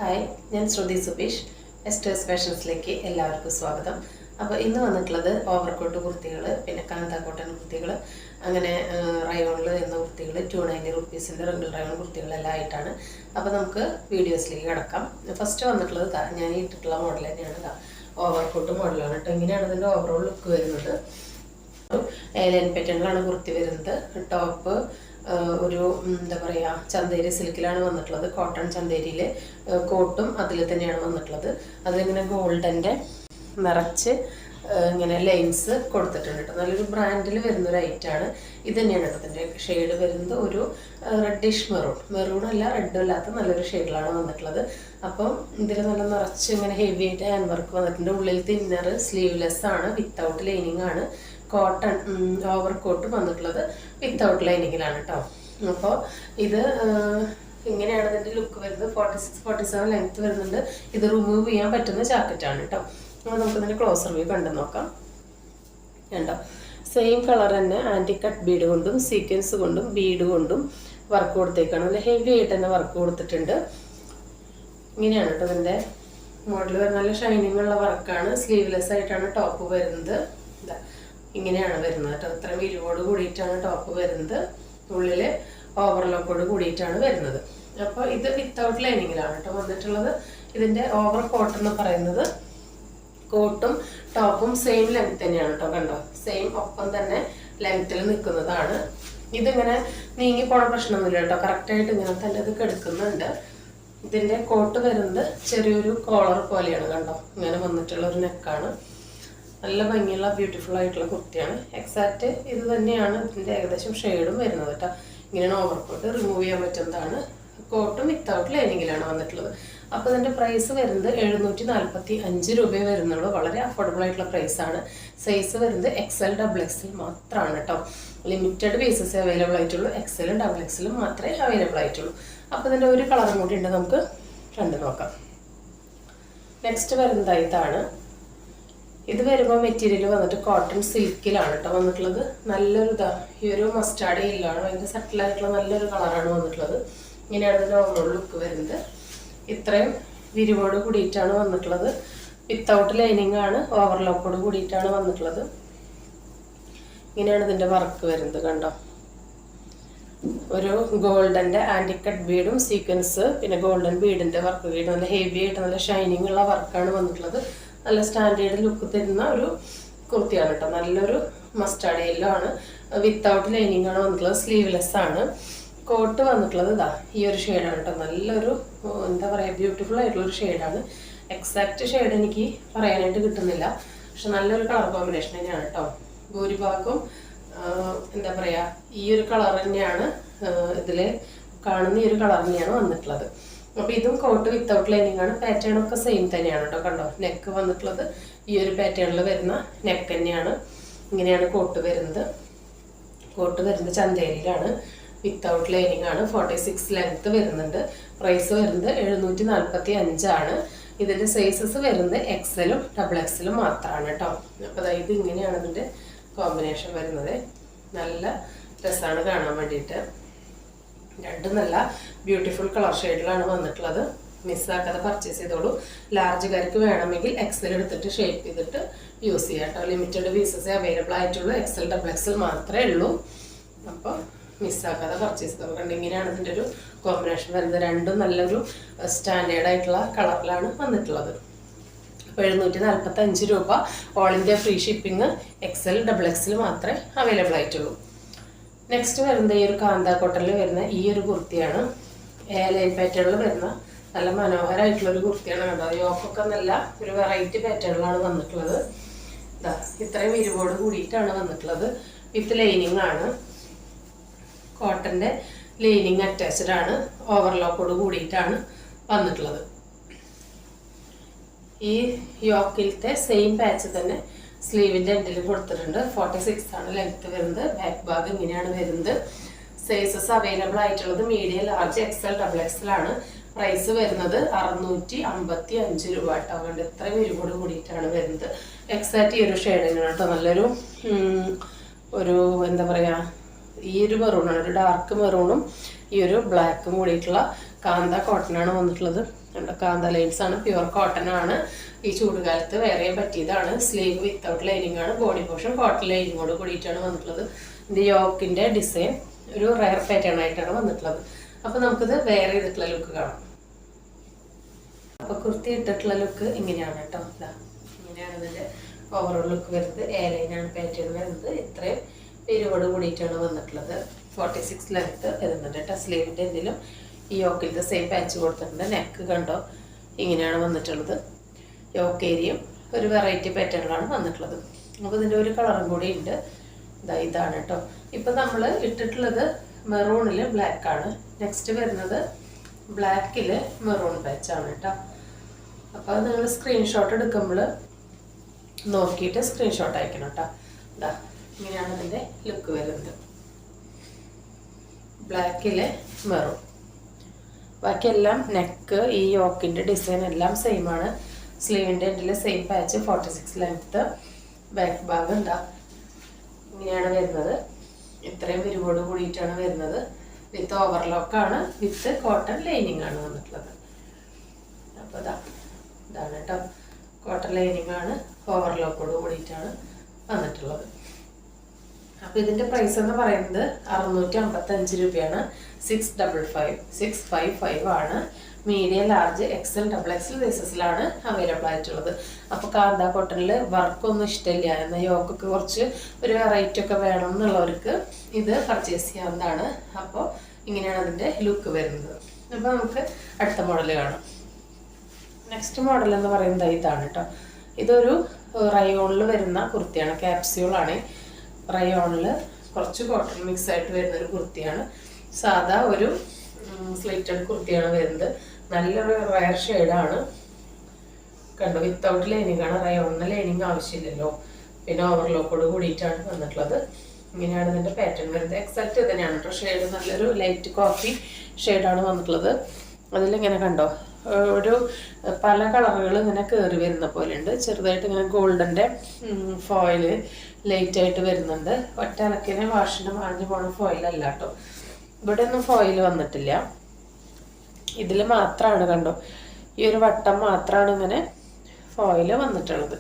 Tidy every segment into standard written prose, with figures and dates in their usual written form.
Hi, ഞാൻ ശ്രുതി സുബീഷ്. എസ്റ്റേഴ്സ് ഫാഷൻസിലേക്ക് എല്ലാവർക്കും സ്വാഗതം. അപ്പോൾ ഇന്ന് വന്നിട്ടുള്ളത് ഓവർകോട്ട് കുർത്തികൾ, പിന്നെ കാന്ത കോട്ടൺ കുർത്തികൾ, അങ്ങനെ റയോണിൽ വരുന്ന കുർത്തികൾ, 290 റുപ്പീസിൻ്റെ റെഗുലർ റയോൺ കുർത്തികളെല്ലാം ആയിട്ടാണ്. അപ്പോൾ നമുക്ക് വീഡിയോസിലേക്ക് കിടക്കാം. ഫസ്റ്റ് വന്നിട്ടുള്ളത് ഞാൻ ഇട്ടിട്ടുള്ള മോഡൽ തന്നെയാണ്. ഓവർകോട്ട് മോഡലാണ് കേട്ടോ. ഇങ്ങനെയാണ് ഇതിൻ്റെ ഓവറോൾ ലുക്ക് വരുന്നത്. ലൈൻ പാറ്റേണിലാണ് കുർത്തി വരുന്നത്. ടോപ്പ് ഒരു എന്താ പറയുക, ചന്തേരി സിൽക്കിലാണ് വന്നിട്ടുള്ളത്. കോട്ടൺ ചന്തേരിയിൽ കോട്ടും അതിൽ തന്നെയാണ് വന്നിട്ടുള്ളത്. അതിലിങ്ങനെ ഗോൾഡൻ്റെ നിറച്ച് ഇങ്ങനെ ലൈൻസ് കൊടുത്തിട്ടുണ്ട് കേട്ടോ. നല്ലൊരു ബ്രാൻഡിൽ വരുന്നൊരു ഐറ്റാണ്. ഇത് തന്നെയാണ് കേട്ടോ. ഇതിൻ്റെ ഷെയ്ഡ് വരുന്നത് ഒരു റെഡിഷ് മെറൂൺ അല്ല, റെഡും അല്ലാത്ത നല്ലൊരു ഷെയ്ഡിലാണ് വന്നിട്ടുള്ളത്. അപ്പം ഇതിൽ നല്ല നിറച്ച് ഇങ്ങനെ ഹെവി ആയിട്ട് ഹാൻഡ് വർക്ക് വന്നിട്ടുണ്ട്. ഉള്ളിലത്തെ ഇന്നർ സ്ലീവ്ലെസ് ആണ്, വിത്തൗട്ട് ലൈനിങ് ആണ്. കോട്ടൺ ഓവർകോട്ട് വന്നിട്ടുള്ളത് വിത്തൗട്ട് ലൈനിങ്ങിലാണ് കേട്ടോ. അപ്പോൾ ഇത് ഇങ്ങനെയാണ് ഇതിൻ്റെ ലുക്ക് വരുന്നത്. 46-47 ലെങ്ത് വരുന്നുണ്ട്. ഇത് റിമൂവ് ചെയ്യാൻ പറ്റുന്ന ജാക്കറ്റാണ് കേട്ടോ. അപ്പോൾ നമുക്കിതിൻ്റെ ക്ലോസർ വ്യൂ കണ്ടു നോക്കാം. കണ്ടോ, സെയിം കളർ തന്നെ ആൻറ്റി കട്ട് ബീഡ് കൊണ്ടും സീക്വൻസ് കൊണ്ടും ബീഡ് കൊണ്ടും വർക്ക് കൊടുത്തേക്കാണ്. നല്ല ഹെവി ആയിട്ട് തന്നെ വർക്ക് കൊടുത്തിട്ടുണ്ട്. ഇങ്ങനെയാണ് കേട്ടോ ഇതിൻ്റെ മോഡൽ വരുന്നത്. നല്ല ഷൈനിങ് ഉള്ള വർക്കാണ്. സ്ലീവ്ലെസ് ആയിട്ടാണ് ടോപ്പ് വരുന്നത്. ഇങ്ങനെയാണ് വരുന്നത് കേട്ടോ. ഇത്ര വിരിവോട് കൂടിയിട്ടാണ് ടോപ്പ് വരുന്നത്. ഉള്ളിൽ ഓവർലോക്കോട് കൂടിയിട്ടാണ് വരുന്നത്. അപ്പോൾ ഇത് വിത്തൗട്ട് ലൈനിങ്ങിലാണ് കേട്ടോ വന്നിട്ടുള്ളത്. ഇതിൻ്റെ ഓവർ കോട്ട് എന്ന് പറയുന്നത് കോട്ടും ടോപ്പും സെയിം ലെങ്ത് തന്നെയാണ് കേട്ടോ. കണ്ടോ, സെയിം ഒപ്പം തന്നെ ലെങ്ത്തിൽ നിൽക്കുന്നതാണ്. ഇതിങ്ങനെ നീങ്ങി പോണ പ്രശ്നമൊന്നുമില്ല കേട്ടോ. കറക്റ്റായിട്ട് ഇങ്ങനെ തന്നെ ഇത് കെടുക്കുന്നുണ്ട്. ഇതിൻ്റെ കോട്ട് വരുന്നത് ചെറിയൊരു കോളർ പോലെയാണ്. കണ്ടോ, ഇങ്ങനെ വന്നിട്ടുള്ള ഒരു നെക്കാണ്. നല്ല ഭംഗിയുള്ള ബ്യൂട്ടിഫുൾ ആയിട്ടുള്ള കുർത്തിയാണ്. എക്സാക്റ്റ് ഇത് തന്നെയാണ് ഇതിൻ്റെ ഏകദേശം ഷെയ്ഡും വരുന്നത് കേട്ടോ. ഇങ്ങനെയാണ് ഓവർകോട്ട് റിമൂവ് ചെയ്യാൻ പറ്റുന്നതാണ്. കോട്ടും വിത്തൗട്ട് ലൈനിങ്ങിലാണ് വന്നിട്ടുള്ളത്. അപ്പോൾ ഇതിൻ്റെ പ്രൈസ് വരുന്നത് 745 രൂപയെ വരുന്നുള്ളൂ. വളരെ അഫോർഡബിൾ ആയിട്ടുള്ള പ്രൈസാണ്. സൈസ് വരുന്നത് XL XXL മാത്രമാണ് കേട്ടോ. ലിമിറ്റഡ് പീസസ് അവൈലബിൾ ആയിട്ടുള്ളൂ. XL XXL മാത്രമേ അവൈലബിൾ ആയിട്ടുള്ളൂ. അപ്പോൾ ഇതിൻ്റെ ഒരു കളറും കൂടി ഉണ്ട്, നമുക്ക് കണ്ടു നോക്കാം. നെക്സ്റ്റ് വരുന്നത് ഇതാണ്. ഇത് വരുമ്പോൾ മെറ്റീരിയൽ വന്നിട്ട് കോട്ടൺ സിൽക്കിലാണ് കേട്ടോ വന്നിട്ടുള്ളത്. നല്ലൊരു ഈ ഒരു മസ്റ്റാർഡ് യെല്ലാണ്, ഭയങ്കര സട്ടിലായിട്ടുള്ള നല്ലൊരു കളറാണ് വന്നിട്ടുള്ളത്. ഇങ്ങനെയാണ് ഇതിൻ്റെ ഓവറോൾ ലുക്ക് വരുന്നത്. ഇത്രയും വിരിവോട് കൂടിയിട്ടാണ് വന്നിട്ടുള്ളത്. വിത്തൗട്ട് ലൈനിങ് ആണ്, ഓവർലോക്കോട് കൂടിയിട്ടാണ് വന്നിട്ടുള്ളത്. ഇങ്ങനെയാണ് ഇതിൻ്റെ വർക്ക് വരുന്നത്. കണ്ടോ, ഒരു ഗോൾഡൻ്റെ ആൻറ്റി കട്ട് ബീഡും സീക്വൻസ്, പിന്നെ ഗോൾഡൻ ബീഡിൻ്റെ വർക്ക് ബീഡ്, നല്ല ഹെവി ആയിട്ട് നല്ല ഷൈനിങ് ഉള്ള വർക്കാണ് വന്നിട്ടുള്ളത്. നല്ല സ്റ്റാൻഡേർഡ് ലുക്ക് തരുന്ന ഒരു കുർത്തിയാണ് കേട്ടോ. നല്ലൊരു മസ്റ്റാർഡ് യെല്ലോ ആണ്. വിത്തൗട്ട് ലൈനിങ് ആണ് വന്നിട്ടുള്ളത്. സ്ലീവ്ലെസ് ആണ്. കോട്ട് വന്നിട്ടുള്ളത് ഈ ഒരു ഷെയ്ഡാണ് കേട്ടോ. നല്ലൊരു എന്താ പറയുക, ബ്യൂട്ടിഫുൾ ആയിട്ടുള്ളൊരു ഷെയ്ഡാണ്. എക്സാക്റ്റ് ഷെയ്ഡ് എനിക്ക് പറയാനായിട്ട് കിട്ടുന്നില്ല, പക്ഷെ നല്ലൊരു കളർ കോമ്പിനേഷൻ തന്നെയാണ് കേട്ടോ. ഭൂരിഭാഗം എന്താ പറയുക, ഈ ഒരു കളർ തന്നെയാണ് ഇതിൽ കാണുന്ന ഈ ഒരു കളർ തന്നെയാണ് വന്നിട്ടുള്ളത്. അപ്പോൾ ഇതും കോട്ട് വിത്തൗട്ട് ലൈനിങ് ആണ്. പാറ്റേൺ ഒക്കെ സെയിം തന്നെയാണ് കേട്ടോ. കണ്ടോ, നെക്ക് വന്നിട്ടുള്ളത് ഈ ഒരു പാറ്റേണിൽ വരുന്ന നെക്ക് തന്നെയാണ്. ഇങ്ങനെയാണ് കോട്ട് വരുന്നത്. കോട്ട് വരുന്നത് ചന്തേരിയിലാണ്. വിത്തൗട്ട് ലൈനിങ് ആണ്. 46 ലെങ്ത് വരുന്നുണ്ട്. പ്രൈസ് വരുന്നത് 745 ആണ്. ഇതിൻ്റെ സൈസസ് വരുന്നത് XL XXL മാത്രമാണ് കേട്ടോ. അപ്പോൾ അതായത് ഇങ്ങനെയാണ് ഇതിൻ്റെ കോമ്പിനേഷൻ വരുന്നത്. നല്ല രസമാണ് കാണാൻ വേണ്ടിയിട്ട്. രണ്ടും നല്ല ബ്യൂട്ടിഫുൾ കളർ ഷെയ്ഡിലാണ് വന്നിട്ടുള്ളത്. മിസ്സാക്കാതെ പർച്ചേസ് ചെയ്തോളൂ. ലാർജുകാർക്ക് വേണമെങ്കിൽ XL എടുത്തിട്ട് ഷേപ്പ് ചെയ്തിട്ട് യൂസ് ചെയ്യാം കേട്ടോ. ലിമിറ്റഡ് പീസസ് അവൈലബിൾ ആയിട്ടുള്ളൂ. XL XXL മാത്രമേ ഉള്ളൂ. അപ്പോൾ മിസ്സാക്കാതെ പർച്ചേസ് ചെയ്തോളൂ. കണ്ട് ഇങ്ങനെയാണ് ഇതിൻ്റെ ഒരു കോമ്പിനേഷൻ വരുന്നത്. രണ്ടും നല്ലൊരു സ്റ്റാൻഡേർഡ് ആയിട്ടുള്ള കളറിലാണ് വന്നിട്ടുള്ളത്. അപ്പോൾ 745 രൂപ. All India free shipping. XL XXL മാത്രമേ അവൈലബിൾ ആയിട്ടുള്ളൂ. നെക്സ്റ്റ് വരുന്നത് ഈ ഒരു കാന്ത കോട്ടണിൽ വരുന്ന ഈ ഒരു കുർത്തിയാണ്. ലൈൻ പാറ്റേണിൽ വരുന്ന നല്ല മനോഹരമായിട്ടുള്ളൊരു കുർത്തിയാണ്. കണ്ടോ, യോക്കൊക്കെ നല്ല ഒരു വെറൈറ്റി പാറ്റേണിലാണ് വന്നിട്ടുള്ളത്. ഇത്രയും വിരിവോട് കൂടിയിട്ടാണ് വന്നിട്ടുള്ളത്. വിത്ത് ലൈനിങ് ആണ്. കോട്ടൻ്റെ ലൈനിങ് അറ്റാച്ച്ഡ് ആണ്. ഓവർലോക്കോട് കൂടിയിട്ടാണ് വന്നിട്ടുള്ളത്. ഈ യോക്കിലത്തെ സെയിം പാച്ച് തന്നെ സ്ലീവിൻ്റെ എൻഡിൽ കൊടുത്തിട്ടുണ്ട്. 46 ആണ് ലെങ്ത് വരുന്നത്. ബാക്ക് ഭാഗം ഇങ്ങനെയാണ് വരുന്നത്. സൈസസ് അവൈലബിൾ ആയിട്ടുള്ളത് മീഡിയം, ലാർജ്, XL XXL ആണ്. പ്രൈസ് വരുന്നത് 655 രൂപ കേട്ടോ. അതുകൊണ്ട് ഇത്ര വിരിവോട് കൂടിയിട്ടാണ് വരുന്നത്. എക്സാക്റ്റ് ഈ ഒരു ഷെയ്ഡിനാണ് കേട്ടോ. നല്ലൊരു ഒരു എന്താ പറയുക, ഈ ഒരു മെറൂണാണ്, ഒരു ഡാർക്ക് മെറൂണും ഈ ഒരു ബ്ലാക്കും കൂടിയിട്ടുള്ള കാന്ത കോട്ടനാണ് വന്നിട്ടുള്ളത്. കാന്ത ലൈൻസ് ആണ്, പ്യുവർ കോട്ടൺ ആണ്. ഈ ചൂടുകാലത്ത് വേറെ പറ്റിയതാണ്. സ്ലീവ് വിത്തൗട്ട് ലൈനിങ് ആണ്, ബോഡി പോർഷൻ കോട്ടൺ ലൈനിങ്ങോട് കൂടിയിട്ടാണ് വന്നിട്ടുള്ളത്. ഇതിൻ്റെ യോക്കിൻ്റെ ഡിസൈൻ ഒരു റയർ പാറ്റേൺ ആയിട്ടാണ് വന്നിട്ടുള്ളത്. അപ്പോൾ നമുക്കിത് വേറെ ചെയ്തിട്ടുള്ള ലുക്ക് കാണാം. അപ്പോൾ കുർത്തി ഇട്ടിട്ടുള്ള ലുക്ക് ഇങ്ങനെയാണ് കേട്ടോ. ഇങ്ങനെയാണ് ഇതിൻ്റെ ഓവറോൾ ലുക്ക് വരുന്നത്. ലൈനാണ് പാറ്റേൺ വരുന്നത്. ഇത്രയും പിരിവോട് കൂടിയിട്ടാണ് വന്നിട്ടുള്ളത്. 46 ലെങ്ത്ത് വരുന്നുണ്ട് കേട്ടോ. സ്ലീവിൻ്റെ എന്തെങ്കിലും ഈ യോക്കിലത്തെ സെയിം പാച്ച് കൊടുത്തിട്ടുണ്ട്. നെക്ക് കണ്ടോ ഇങ്ങനെയാണ് വന്നിട്ടുള്ളത്. യോക്ക് ഏരിയയും ഒരു വെറൈറ്റി പാറ്റേണിലാണ് വന്നിട്ടുള്ളത്. അപ്പോൾ ഇതിൻ്റെ ഒരു കളറും കൂടി ഉണ്ട്. ഇതാണ് കേട്ടോ. ഇപ്പം നമ്മൾ ഇട്ടിട്ടുള്ളത് മെറൂണിൽ ബ്ലാക്കാണ്. നെക്സ്റ്റ് വരുന്നത് ബ്ലാക്കിൽ മെറൂൺ പാച്ചാണ് കേട്ടോ. അപ്പോൾ അത് നിങ്ങൾ സ്ക്രീൻഷോട്ട് എടുക്കുമ്പോൾ നോക്കിയിട്ട് സ്ക്രീൻഷോട്ട് അയക്കണം കേട്ടോ. ഇങ്ങനെയാണ് ഇതിൻ്റെ ലുക്ക് വരുന്നത്. ബ്ലാക്കിൽ മെറൂൺ. ബാക്കിയെല്ലാം നെക്ക് ഈ യോക്കിൻ്റെ ഡിസൈൻ എല്ലാം സെയിം ആണ്. സ്ലീവിൻ്റെ എൻഡിൽ സെയിം പാച്ച് 46 ലെങ്ത്ത്. ബാക്ക് ഭാഗം ഇങ്ങനെയാണ് വരുന്നത്. ഇത്രയും വിരിവോട് കൂടിയിട്ടാണ് വരുന്നത്. വിത്ത് ഓവർലോക്കാണ്, വിത്ത് കോട്ടൺ ലൈനിങ് ആണ് വന്നിട്ടുള്ളത്. അപ്പോൾ ഇതാണ് കേട്ടോ. കോട്ടൺ ലൈനിങ് ആണ്, ഓവർലോക്കോട് കൂടിയിട്ടാണ് വന്നിട്ടുള്ളത്. അപ്പോൾ ഇതിൻ്റെ പ്രൈസ് എന്ന് പറയുന്നത് 655 രൂപയാണ്. 655 ആണ്. Medium, large, XL, double XL സൈസസിലാണ് അവൈലബിൾ ആയിട്ടുള്ളത്. അപ്പോൾ കാന്ത കോട്ടണിൽ വർക്കൊന്നും ഇഷ്ടമില്ല, എന്നാൽ യോക്കൊക്കെ കുറച്ച് ഒരു വെറൈറ്റി ഒക്കെ വേണം എന്നുള്ളവർക്ക് ഇത് പർച്ചേസ് ചെയ്യാവുന്നതാണ്. അപ്പോൾ ഇങ്ങനെയാണ് അതിൻ്റെ ലുക്ക് വരുന്നത്. അപ്പോൾ നമുക്ക് അടുത്ത മോഡൽ കാണാം. നെക്സ്റ്റ് മോഡൽ എന്ന് പറയുന്നത് ഇതാണ് കേട്ടോ. ഇതൊരു റയോണിൽ വരുന്ന കുർത്തിയാണ്. ക്യാപ്സ്യൂളാണ്. റയോണിൽ കുറച്ച് കോട്ടൺ മിക്സ് ആയിട്ട് വരുന്നൊരു കുർത്തിയാണ്. സാധാ ഒരു സ്ലിറ്റഡ് കുർത്തിയാണ് വരുന്നത്. നല്ലൊരു റയർ ഷെയ്ഡാണ് കണ്ടോ. വിത്തൗട്ട് ലൈനിങ് ആണ്. റയോണിന് ലൈനിങ് ആവശ്യമില്ലല്ലോ. പിന്നെ ഓവർലോക്കോട് കൂടിയിട്ടാണ് വന്നിട്ടുള്ളത്. ഇങ്ങനെയാണ് ഇതിൻ്റെ പാറ്റേൺ വരുന്നത്. എക്സാക്റ്റ് തന്നെയാണ് കേട്ടോ. ഷെയ്ഡ് നല്ലൊരു ലൈറ്റ് കോഫി ഷെയ്ഡാണ് വന്നിട്ടുള്ളത്. അതിലിങ്ങനെ കണ്ടോ ഒരു പല കളറുകൾ ഇങ്ങനെ കയറി വരുന്ന പോലെ ഉണ്ട്. ചെറുതായിട്ട് ഇങ്ങനെ ഗോൾഡൻ്റെ ഫോയില് ലൈറ്റായിട്ട് വരുന്നുണ്ട്. ഒറ്റ അലക്കിനെ വാഷിന് മാഞ്ഞു പോണ ഫോയിലല്ല കേട്ടോ. ഇവിടെ ഒന്നും ഫോയിൽ വന്നിട്ടില്ല. ഇതിൽ മാത്രമാണ് കണ്ടോ, ഈ ഒരു വട്ടം മാത്രമാണ് ഇങ്ങനെ ഫോയിൽ വന്നിട്ടുള്ളത്.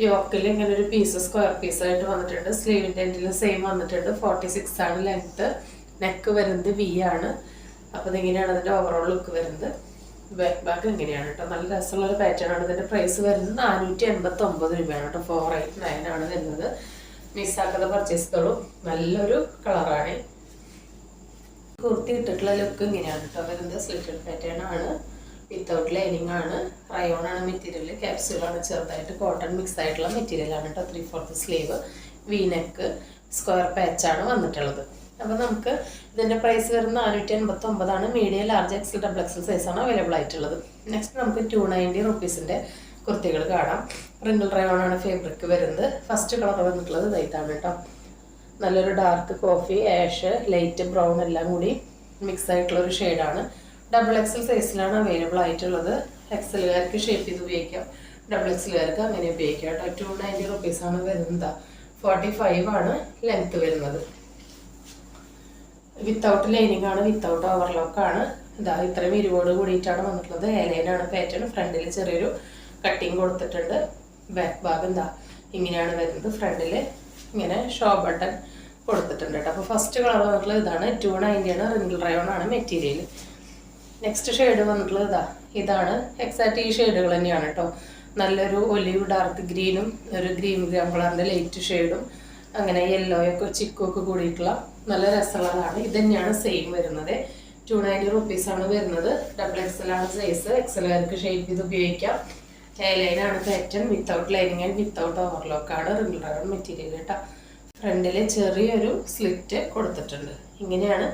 യോക്കിൽ ഇങ്ങനെ ഒരു പീസ് സ്ക്വയർ പീസായിട്ട് വന്നിട്ടുണ്ട്. സ്ലീവിൻ്റെ എൻഡിൽ സെയിം വന്നിട്ടുണ്ട്. 46 ആണ് ലെങ്ത്ത്. നെക്ക് വരുന്നത് V ആണ്. അപ്പോൾ ഇതിങ്ങനെയാണ് അതിൻ്റെ ഓവറോൾ ലുക്ക് വരുന്നത്. ബാക്ക് ബാക്ക് ഇങ്ങനെയാണ് കേട്ടോ. നല്ല രസമുള്ളൊരു പാറ്റേൺ ആണ്. ഇതിൻ്റെ പ്രൈസ് വരുന്നത് 489 രൂപയാണ് കേട്ടോ. 489 ആണ് വരുന്നത്. മിസ്സാക്കാതെ പർച്ചേസ് ചെയ്തോളൂ. നല്ലൊരു കളറാണ്. കുർത്തി ഇട്ടിട്ടുള്ള ലുക്ക് ഇങ്ങനെയാണ് കേട്ടോ വരുന്നത്. സ്ലിറ്റഡ് പാറ്റേൺ ആണ്, വിത്തൗട്ട് ലൈനിങ് ആണ്, റയോൺ ആണ് മെറ്റീരിയൽ. ക്യാപ്സ്യൂളാണ്, ചെറുതായിട്ട് കോട്ടൺ മിക്സ് ആയിട്ടുള്ള മെറ്റീരിയലാണ് കേട്ടോ. 3/4 സ്ലീവ്, വി നെക്ക്, സ്ക്വയർ പാച്ചാണ് വന്നിട്ടുള്ളത്. അപ്പോൾ നമുക്ക് ഇതിൻ്റെ പ്രൈസ് വരുന്നത് 489 ആണ്. Medium, large, XL, double XL സൈസാണ് അവൈലബിൾ ആയിട്ടുള്ളത്. നെക്സ്റ്റ് നമുക്ക് 290 റുപ്പീസിൻ്റെ കുർത്തികൾ കാണാം. റിങ്കിൾ റയോൺ ആണ് ഫേബ്രിക് വരുന്നത്. ഫസ്റ്റ് കളർ വന്നിട്ടുള്ളത് ഇതാണ് കേട്ടോ. നല്ലൊരു dark coffee, ash, light brown എല്ലാം കൂടി മിക്സ് ആയിട്ടുള്ളൊരു ഷെയ്ഡാണ്. ഡബിൾ എക്സൽ സൈസിലാണ് അവൈലബിൾ ആയിട്ടുള്ളത്. എക്സലുകാർക്ക് ഷേപ്പ് ചെയ്ത് ഉപയോഗിക്കാം, ഡബിൾ എക്സലുകാർക്ക് അങ്ങനെ ഉപയോഗിക്കാം കേട്ടോ. 290 റുപ്പീസാണ് വരുന്നത്. 45 ആണ് ലെങ്ത്ത് വരുന്നത്. വിത്തൗട്ട് ലൈനിങ് ആണ്, വിത്തൗട്ട് ഓവർലോക്കാണ്. ഇത്രയും ഇരുവോട് കൂടിയിട്ടാണ് വന്നിട്ടുള്ളത്. ലൈനാണ് പാറ്റേൺ. ഫ്രണ്ടിൽ ചെറിയൊരു കട്ടിങ് കൊടുത്തിട്ടുണ്ട്. ബാക്ക് ഭാഗം ഇങ്ങനെയാണ് വരുന്നത്. ഫ്രണ്ടിൽ ഇങ്ങനെ ഷോ ബട്ടൺ കൊടുത്തിട്ടുണ്ട് കേട്ടോ. അപ്പോൾ ഫസ്റ്റ് കളർ വന്നിട്ടുള്ളത് ഇതാണ്. 290 ആണ്. റിങ്കിൾ റയോൺ ആണ് മെറ്റീരിയൽ. നെക്സ്റ്റ് ഷെയ്ഡ് വന്നിട്ടുള്ളത് ഇതാണ്. എക്സാക്റ്റ് ഈ ഷെയ്ഡുകൾ തന്നെയാണ് കേട്ടോ. നല്ലൊരു ഒലിവ് ഡാർക്ക് ഗ്രീനും ഒരു ഗ്രീൻ കളറിൻ്റെ ലൈറ്റ് ഷെയ്ഡും അങ്ങനെ യെല്ലോയൊക്കെ ചിക്കൊക്കെ കൂടിയിട്ടുള്ള നല്ല രസമുള്ളതാണ്. ഇത് തന്നെയാണ് സെയിം വരുന്നത്. 290 റുപ്പീസാണ് വരുന്നത്. ഡബിൾ എക്സൽ ആണ് സൈസ്. എക്സലുകാർക്ക് ഷേപ്പ് ചെയ്ത് ഉപയോഗിക്കാം. ലൈനാണ് pattern. Without lining and without ഓവർലോക്കാണ്. റിങ്കിൾ റയോൺ മെറ്റീരിയൽ കേട്ടോ. ഫ്രണ്ടിൽ ചെറിയൊരു സ്ലിറ്റ് കൊടുത്തിട്ടുണ്ട്. ഇങ്ങനെയാണ്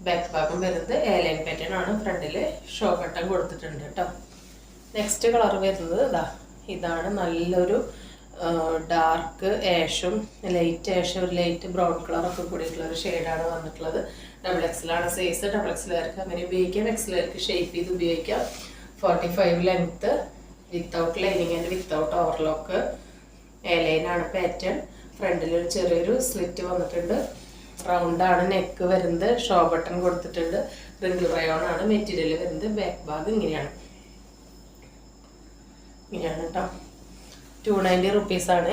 ബാക്ക് ഭാഗം വരുന്നത്. ലൈൻ പാറ്റേൺ ആണ്. ഫ്രണ്ടിൽ ഷോ ബട്ടൺ കൊടുത്തിട്ടുണ്ട് കേട്ടോ. നെക്സ്റ്റ് കളർ വരുന്നത് ഇതാണ്. നല്ലൊരു ഡാർക്ക് ആഷും ലൈറ്റ് ആഷും ലൈറ്റ് ബ്രൗൺ കളറൊക്കെ കൂടിയിട്ടുള്ള ഒരു ഷെയ്ഡാണ് വന്നിട്ടുള്ളത്. ഡബിൾ എക്സലാണ് സൈസ്. ഡബിൾ എക്സലുകാർക്ക് അങ്ങനെ ഉപയോഗിക്കാം, എക്സലുകാർക്ക് ഷേപ്പ് ചെയ്ത് ഉപയോഗിക്കാം. 45 length, without lining and without overlock. ലൈനാണ് പാറ്റേൺ. ഫ്രണ്ടിൽ ഒരു ചെറിയൊരു സ്ലിറ്റ് വന്നിട്ടുണ്ട്. റൗണ്ടാണ് നെക്ക് വരുന്നത്. ഷോ ബട്ടൺ കൊടുത്തിട്ടുണ്ട്. റിംഗിൾ റയോൺ ആണ് മെറ്റീരിയൽ വരുന്നത്. ബാക്ക് ഭാഗം ഇങ്ങനെയാണ് കേട്ടോ. 290 റുപ്പീസാണ്.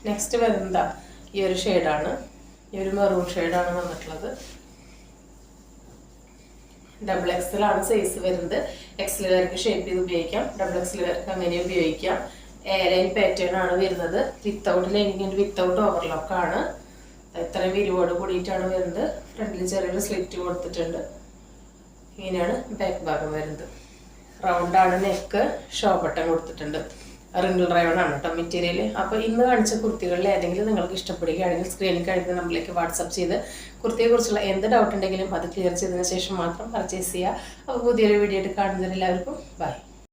നെക്സ്റ്റ് വരുന്നത് ഈ ഒരു ഷെയ്ഡാണ്, ഈ ഒരു മെറൂൺ ഷെയ്ഡാണ് വന്നിട്ടുള്ളത്. ഡബിൾ എക്സൽ ആണ് സൈസ് വരുന്നത്. എക്സലുകാർക്ക് ഷേപ്പ് ചെയ്ത് ഉപയോഗിക്കാം, ഡബിൾ എക്സലുകാർക്ക് അങ്ങനെ ഉപയോഗിക്കാം. എ ലൈൻ പാറ്റേൺ ആണ് വരുന്നത്. വിത്തൗട്ട് ലൈനിങ് വിത്തൗട്ട് ഓവർലോക്ക് ആണ്. ഇത്രയും വിരിവോട് കൂടിയിട്ടാണ് വരുന്നത്. ഫ്രണ്ടിൽ ചെറിയൊരു സ്ലിറ്റ് കൊടുത്തിട്ടുണ്ട്. ഇങ്ങനെയാണ് ബാക്ക് ഭാഗം വരുന്നത്. റൗണ്ടാണ് നെക്ക്, ഷോ ബട്ടൺ കൊടുത്തിട്ടുണ്ട്. റിംഗിൾ റയോൺ ആണ് കേട്ടോ മെറ്റീരിയൽ. അപ്പോൾ ഇന്ന് കാണിച്ച കുർത്തികളിൽ ഏതെങ്കിലും നിങ്ങൾക്ക് ഇഷ്ടപ്പെടുകയാണെങ്കിൽ സ്ക്രീനിൽ കാണിക്കുന്ന നമ്പറിലേക്ക് വാട്സപ്പ് ചെയ്ത് കുർത്തിയെക്കുറിച്ചുള്ള എന്ത് ഡൗട്ട് ഉണ്ടെങ്കിലും അത് ക്ലിയർ ചെയ്തതിന് ശേഷം മാത്രം പർച്ചേസ് ചെയ്യുക. അപ്പോൾ പുതിയൊരു വീഡിയോ ആയിട്ട് കാണുന്നതിന് എല്ലാവർക്കും ബൈ.